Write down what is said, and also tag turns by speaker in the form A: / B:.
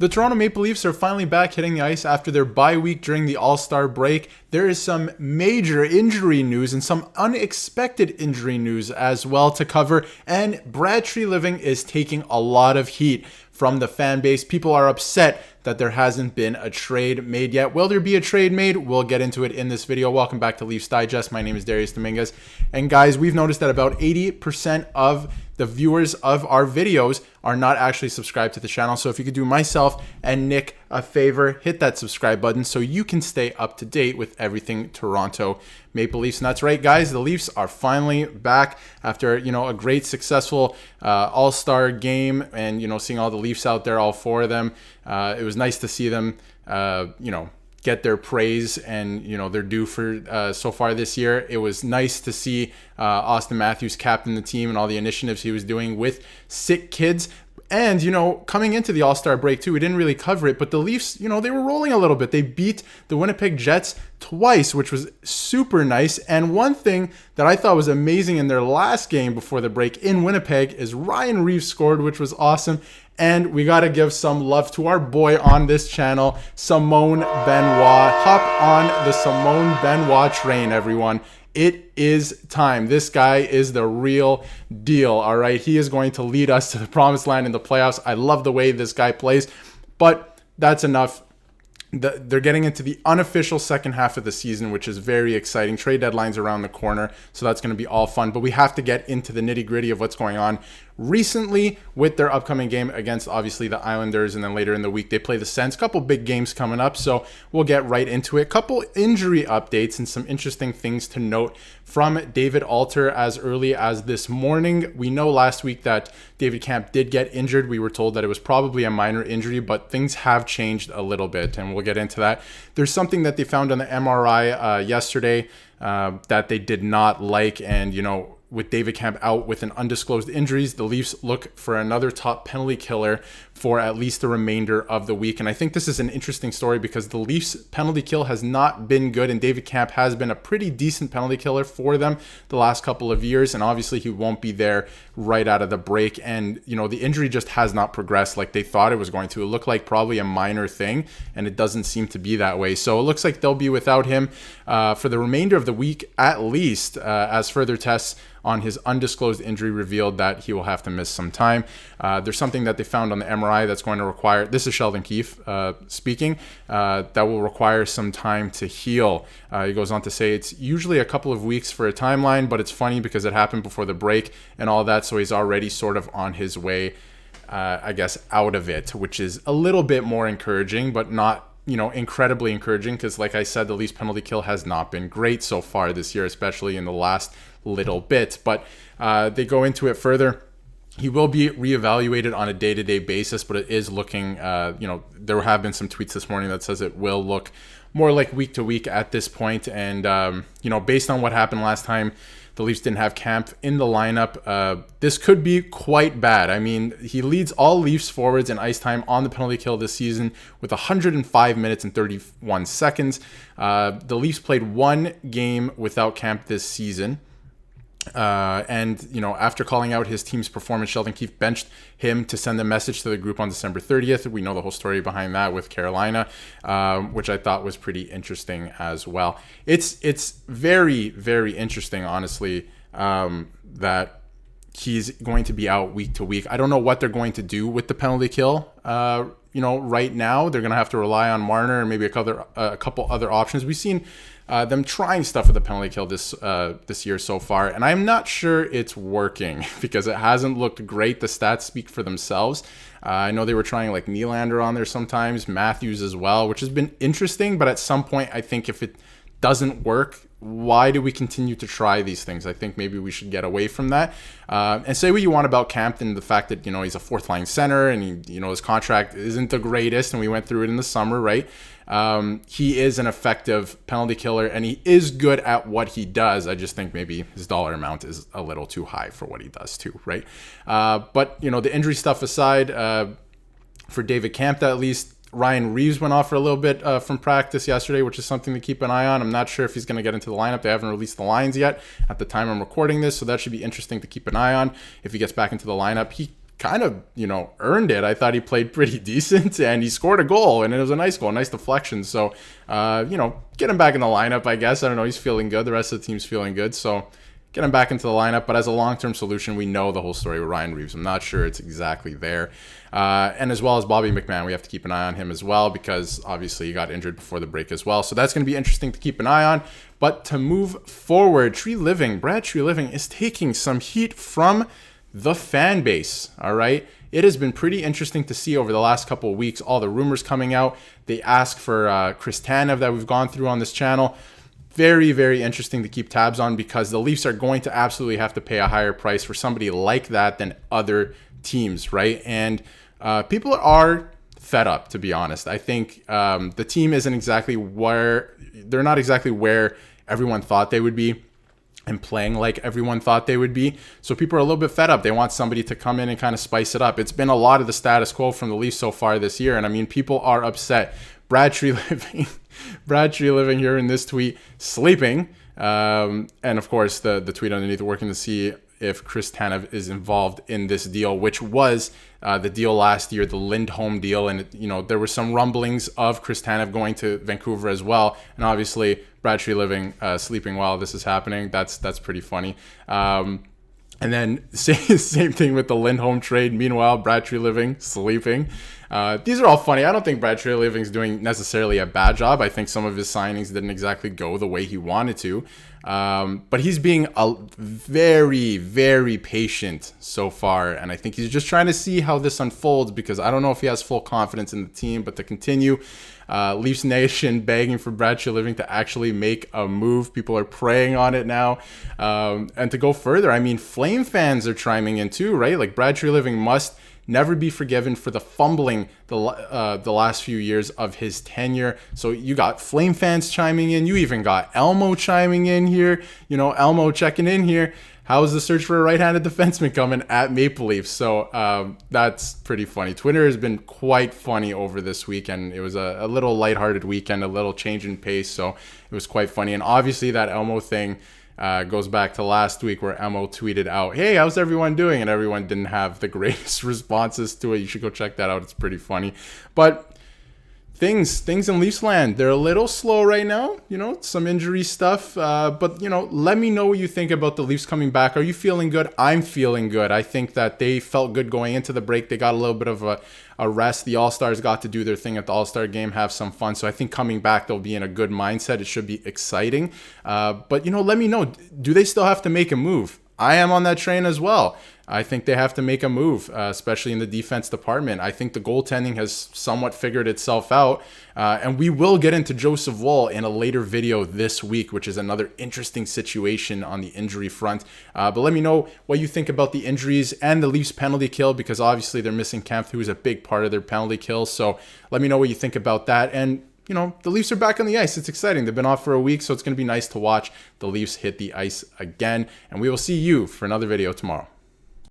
A: The Toronto Maple Leafs are finally back hitting the ice after their bye week during the All-Star break. There is some major injury news and some unexpected injury news as well to cover, and Brad Treliving is taking a lot of heat from the fan base. People are upset that there hasn't been a trade made yet. Will there be a trade made? We'll get into it in this video. Welcome back to Leafs Digest. My name is Darius Dominguez. And guys, we've noticed that about 80% of the viewers of our videos are not actually subscribed to the channel. So if you could do myself and Nick a favor, hit that subscribe button so you can stay up to date with everything Toronto Maple Leafs. And that's right, guys, the Leafs are finally back after, a great successful All-Star game and, seeing all the Leafs out there, all four of them. It was nice to see them, get their praise and, they're due for so far this year. It was nice to see Austin Matthews captain the team and all the initiatives he was doing with sick kids. And, coming into the All-Star break too, we didn't really cover it, but the Leafs, they were rolling a little bit. They beat the Winnipeg Jets twice, which was super nice. And one thing that I thought was amazing in their last game before the break in Winnipeg is Ryan Reaves scored, which was awesome. And we got to give some love to our boy on this channel, Simone Benoit. Hop on the Simone Benoit train, everyone. It is time. This guy is the real deal, all right? He is going to lead us to the promised land in the playoffs. I love the way this guy plays, but that's enough. They're getting into the unofficial second half of the season, which is very exciting. Trade deadline's around the corner, so that's going to be all fun. But we have to get into the nitty-gritty of what's going on recently with their upcoming game against, obviously, the Islanders, and then later in the week they play the Sens. Couple big games coming up, so we'll get right into it. Couple injury updates and some interesting things to note from David Alter as early as this morning. We know last week that David Kampf did get injured. We were told that it was probably a minor injury, but things have changed a little bit, and we'll get into that. There's something that they found on the MRI yesterday that they did not like, and with David Kampf out with an undisclosed injuries, the Leafs look for another top penalty killer for at least the remainder of the week. And I think this is an interesting story because the Leafs penalty kill has not been good, and David Kampf has been a pretty decent penalty killer for them the last couple of years. And obviously he won't be there right out of the break. And, the injury just has not progressed like they thought it was going to. It looked like probably a minor thing, and it doesn't seem to be that way. So it looks like they'll be without him for the remainder of the week, at least, as further tests on his undisclosed injury revealed that he will have to miss some time. There's something that they found on the MRI that's going to require, this is Sheldon Keefe speaking, that will require some time to heal. He goes on to say it's usually a couple of weeks for a timeline, but it's funny because it happened before the break and all that, so he's already sort of on his way, out of it, which is a little bit more encouraging, but not incredibly encouraging because, like I said, the Leafs penalty kill has not been great so far this year, especially in the last little bit. But they go into it further. He will be reevaluated on a day-to-day basis, but it is looking, there have been some tweets this morning that says it will look more like week to week at this point. And, based on what happened last time, the Leafs didn't have Kampf in the lineup. This could be quite bad. I mean, he leads all Leafs forwards in ice time on the penalty kill this season with 105 minutes and 31 seconds. The Leafs played one game without Kampf this season. After calling out his team's performance, Sheldon Keefe benched him to send a message to the group on December 30th. We know the whole story behind that with Carolina, which I thought was pretty interesting as well. It's very, very interesting, honestly, that he's going to be out week to week. I don't know what they're going to do with the penalty kill. Right now they're going to have to rely on Marner and maybe a couple other options. We've seen them trying stuff with the penalty kill this year so far, and I'm not sure it's working because it hasn't looked great. The stats speak for themselves. I know they were trying like Nylander on there sometimes, Matthews as well, which has been interesting, but at some point I think if it doesn't work, why do we continue to try these things? I think maybe we should get away from that. And say what you want about Kampf and the fact that, he's a fourth line center and his contract isn't the greatest, and we went through it in the summer, right? He is an effective penalty killer and he is good at what he does. I just think maybe his dollar amount is a little too high for what he does too, right? But the injury stuff aside, for David Kampf at least, Ryan Reaves went off for a little bit from practice yesterday, which is something to keep an eye on. I'm not sure if he's going to get into the lineup. They haven't released the lines yet at the time I'm recording this, so that should be interesting to keep an eye on if he gets back into the lineup. He kind of, earned it. I thought he played pretty decent, and he scored a goal, and it was a nice goal, a nice deflection. So, get him back in the lineup, I guess. I don't know. He's feeling good. The rest of the team's feeling good. So, get him back into the lineup. But as a long-term solution, we know the whole story with Ryan Reeves. I'm not sure it's exactly there. And as well as Bobby McMahon, we have to keep an eye on him as well, because obviously he got injured before the break as well. So that's going to be interesting to keep an eye on. But to move forward, Brad Treliving is taking some heat from the fan base. All right. It has been pretty interesting to see over the last couple of weeks, all the rumors coming out. They ask for Chris Tanev that we've gone through on this channel. Very, very interesting to keep tabs on, because the Leafs are going to absolutely have to pay a higher price for somebody like that than other teams, right? And people are fed up, to be honest. I think the team isn't exactly they're not exactly where everyone thought they would be and playing like everyone thought they would be. So people are a little bit fed up. They want somebody to come in and kind of spice it up. It's been a lot of the status quo from the Leafs so far this year. And I mean, people are upset. Brad Treliving here in this tweet, sleeping. And of course, the tweet underneath, working to see if Chris Tanev is involved in this deal, which was the deal last year, the Lindholm deal. And, there were some rumblings of Chris Tanev going to Vancouver as well. And obviously, Brad Treliving sleeping while this is happening. That's pretty funny. And then same thing with the Lindholm trade. Meanwhile, Brad Treliving sleeping. These are all funny. I don't think Brad Treliving's doing necessarily a bad job. I think some of his signings didn't exactly go the way he wanted to. But he's being very, very patient so far. And I think he's just trying to see how this unfolds, because I don't know if he has full confidence in the team. But to continue, Leafs Nation begging for Brad Treliving to actually make a move. People are preying on it now. And to go further, I mean, Flame fans are chiming in too, right? Like, Brad Treliving must never be forgiven for the fumbling the last few years of his tenure. So you got Flame fans chiming in. You even got Elmo chiming in here. Elmo checking in here. How is the search for a right-handed defenseman coming at Maple Leafs? So that's pretty funny. Twitter has been quite funny over this weekend. It was a little lighthearted weekend, a little change in pace. So it was quite funny. And obviously that Elmo thing goes back to last week, where Elmo tweeted out, "Hey, how's everyone doing?" And everyone didn't have the greatest responses to it. You should go check that out. It's pretty funny. But things in Leafs land, they're a little slow right now. Some injury stuff. But let me know what you think about the Leafs coming back. Are you feeling good? I'm feeling good. I think that they felt good going into the break. They got a little bit of a rest. The All-Stars got to do their thing at the All-Star game, have some fun. So I think coming back, they'll be in a good mindset. It should be exciting. But let me know. Do they still have to make a move? I am on that train as well. I think they have to make a move, especially in the defense department. I think the goaltending has somewhat figured itself out. And we will get into Joseph Woll in a later video this week, which is another interesting situation on the injury front. But let me know what you think about the injuries and the Leafs penalty kill, because obviously they're missing Kempf, who is a big part of their penalty kill. So let me know what you think about that. And the Leafs are back on the ice. It's exciting. They've been off for a week, so it's going to be nice to watch the Leafs hit the ice again. And we will see you for another video tomorrow.